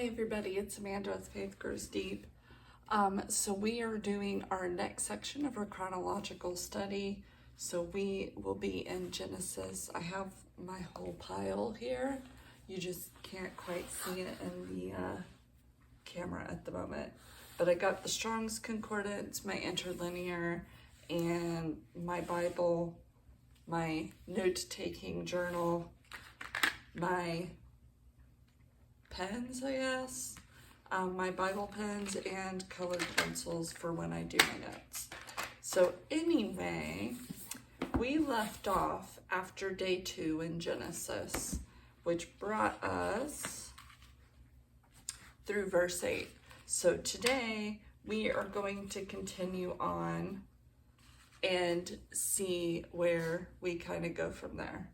Hi everybody, it's Amanda with Faith Grows Deep. So we are doing our next section of our chronological study. So we will be in Genesis. I have my whole pile here. You just can't quite see it in the camera at the moment. But I got the Strong's Concordance, my interlinear, and my Bible, my note-taking journal, my pens, I guess, my Bible pens, and colored pencils for when I do my notes. So anyway, we left off after day 2 in Genesis, which brought us through verse 8. So today we are going to continue on and see where we kind of go from there.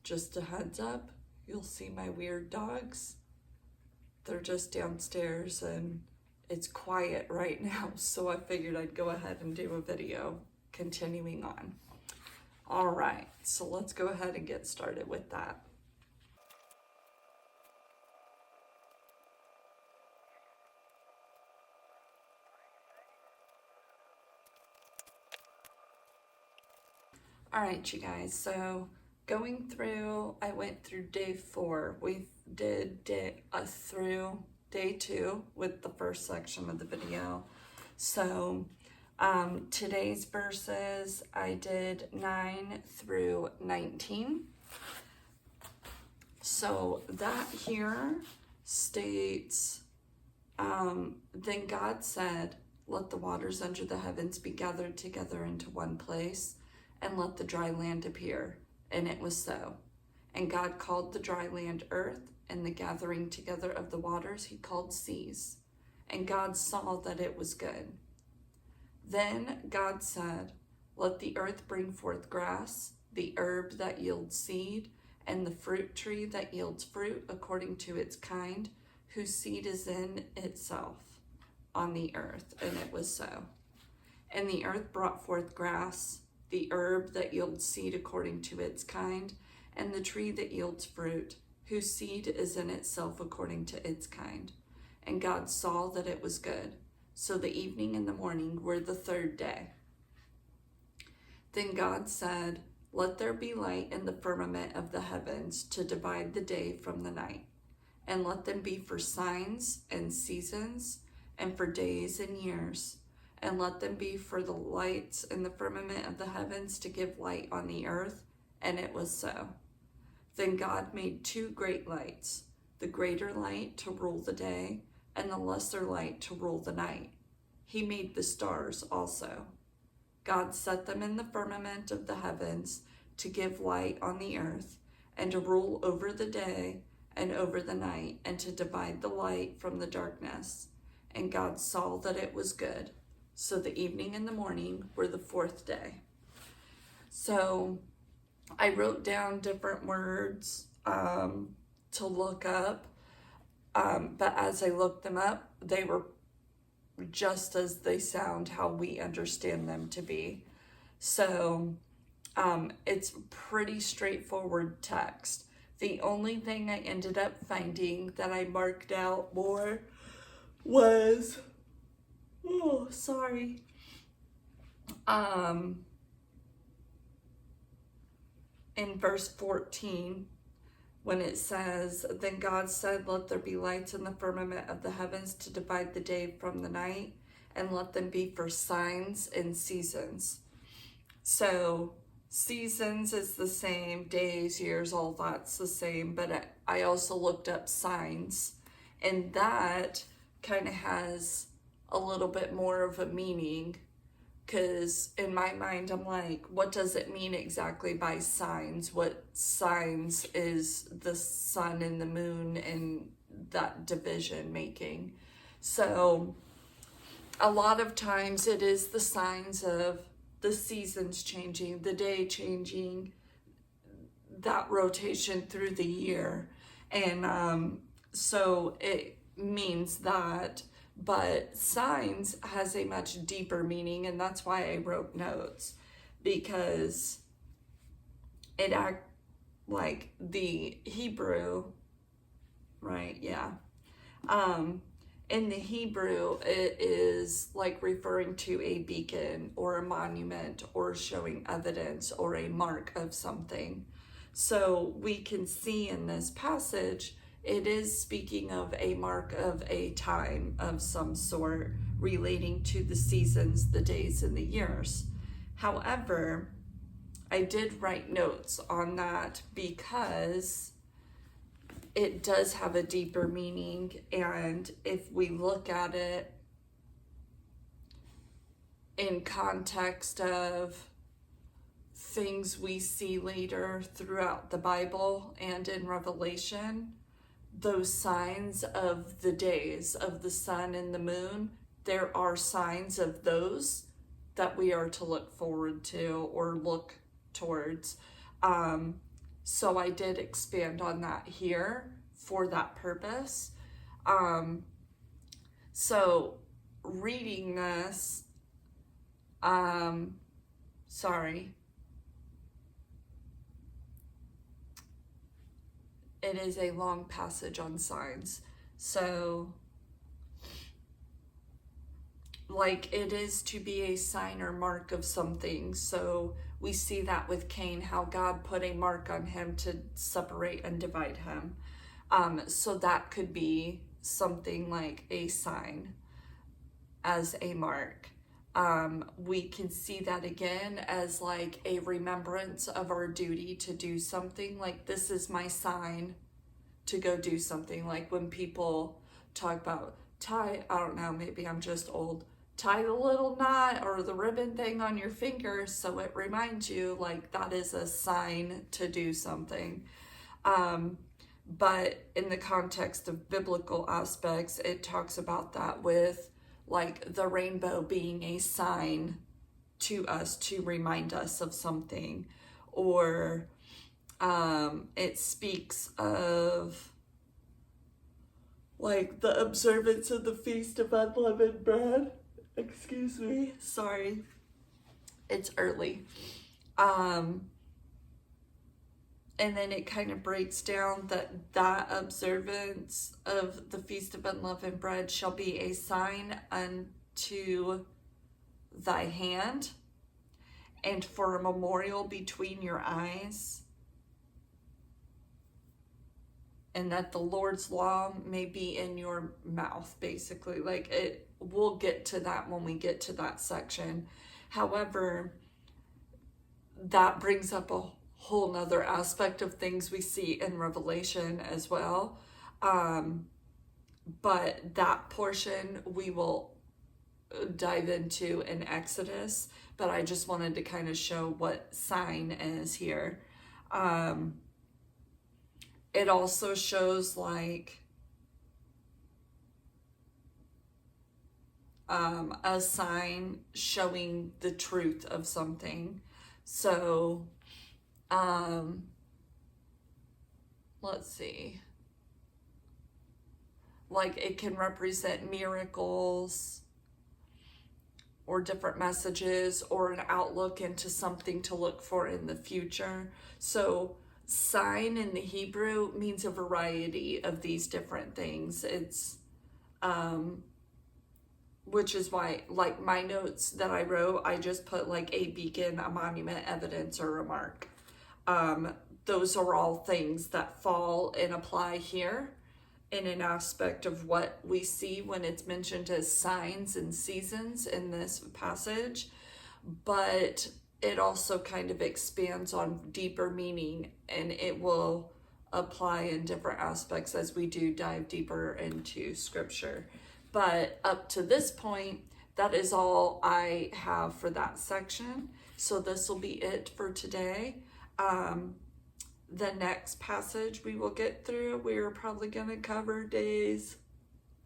Just a heads up, you'll see my weird dogs. They're just downstairs and it's quiet right now, so I figured I'd go ahead and do a video continuing on. All right, so let's go ahead and get started with that. All right, you guys, so going through, I went through day 4. We did through day 2 with the first section of the video. So today's verses, I did 9 through 19. So that here states, then God said, let the waters under the heavens be gathered together into one place, and let the dry land appear. And it was so. And God called the dry land earth, and the gathering together of the waters he called seas. And God saw that it was good. Then God said, let the earth bring forth grass, the herb that yields seed, and the fruit tree that yields fruit according to its kind, whose seed is in itself on the earth. And it was so. And the earth brought forth grass, the herb that yields seed according to its kind, and the tree that yields fruit, whose seed is in itself according to its kind. And God saw that it was good. So the evening and the morning were the 3rd day. Then God said, let there be light in the firmament of the heavens to divide the day from the night, and let them be for signs and seasons, and for days and years, and let them be for the lights in the firmament of the heavens to give light on the earth. And it was so. Then God made 2 great lights, the greater light to rule the day, and the lesser light to rule the night. He made the stars also. God set them in the firmament of the heavens to give light on the earth, and to rule over the day and over the night, and to divide the light from the darkness. And God saw that it was good. So the evening and the morning were the 4th day. So I wrote down different words to look up, but as I looked them up, they were just as they sound, how we understand them to be. So it's pretty straightforward text. The only thing I ended up finding that I marked out more was, in verse 14, when it says, then God said, let there be lights in the firmament of the heavens to divide the day from the night, and let them be for signs and seasons. So seasons is the same, days, years, all that's the same, but I also looked up signs, and that kind of has a little bit more of a meaning, because in my mind I'm like, what does it mean exactly by signs? What signs is the sun and the moon and that division making? So a lot of times it is the signs of the seasons changing, the day changing, that rotation through the year. And so it means that. But signs has a much deeper meaning, and that's why I wrote notes, because it act like the Hebrew, right? Yeah. In the Hebrew, it is like referring to a beacon or a monument or showing evidence or a mark of something. So we can see in this passage, it is speaking of a mark of a time of some sort relating to the seasons, the days, and the years. However, I did write notes on that because it does have a deeper meaning, and if we look at it in context of things we see later throughout the Bible and in Revelation, those signs of the days of the sun and the moon, there are signs of those that we are to look forward to or look towards. So I did expand on that here for that purpose. So reading this, it is a long passage on signs. So like it is to be a sign or mark of something. So we see that with Cain, how God put a mark on him to separate and divide him. So that could be something like a sign as a mark. We can see that again as like a remembrance of our duty to do something. Like, this is my sign to go do something. Like when people talk about tie, I don't know, maybe I'm just old, tie the little knot or the ribbon thing on your finger so it reminds you, like that is a sign to do something. But in the context of biblical aspects, it talks about that with like the rainbow being a sign to us to remind us of something, or it speaks of like the observance of the Feast of Unleavened Bread. Excuse me, sorry, it's early. And then it kind of breaks down that observance of the Feast of Unleavened Bread shall be a sign unto thy hand, and for a memorial between your eyes, and that the Lord's law may be in your mouth, basically. Like, we'll get to that when we get to that section. However, that brings up a whole nother aspect of things we see in Revelation as well. But that portion we will dive into in Exodus, but I just wanted to kind of show what sign is here. It also shows like a sign showing the truth of something. So let's see, like it can represent miracles or different messages or an outlook into something to look for in the future. So sign in the Hebrew means a variety of these different things. It's which is why, like my notes that I wrote, I just put like a beacon, a monument, evidence, or remark. Those are all things that fall and apply here in an aspect of what we see when it's mentioned as signs and seasons in this passage. But it also kind of expands on deeper meaning, and it will apply in different aspects as we do dive deeper into scripture. But up to this point, that is all I have for that section. So this will be it for today. The next passage we will get through, we are probably going to cover days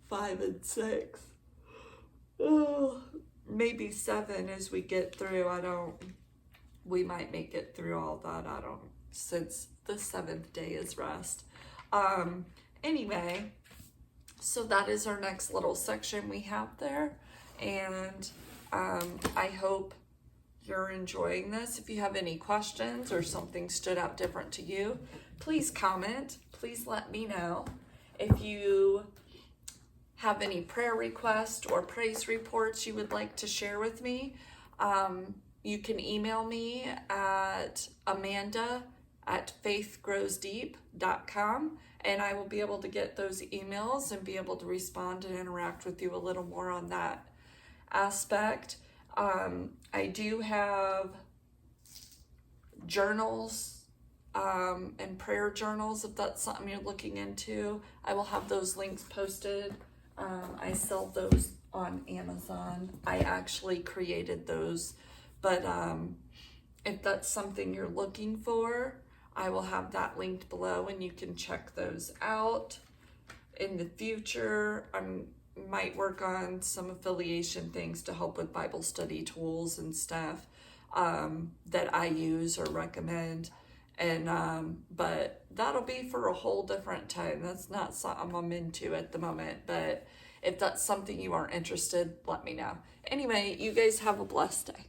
5 and 6. Maybe 7 as we get through. We might make it through all that. Since the 7th day is rest. Anyway, so that is our next little section we have there. And I hope you're enjoying this. If you have any questions or something stood out different to you, please comment. Please let me know. If you have any prayer requests or praise reports you would like to share with me, you can email me at amanda@faithgrowsdeep.com, and I will be able to get those emails and be able to respond and interact with you a little more on that aspect. I do have journals and prayer journals, if that's something you're looking into. I will have those links posted. I sell those on Amazon. I actually created those, but if that's something you're looking for, I will have that linked below and you can check those out. In the future, I might work on some affiliation things to help with Bible study tools and stuff that I use or recommend. And but that'll be for a whole different time. That's not something I'm into at the moment, but if that's something you are interested, let me know. Anyway, you guys have a blessed day.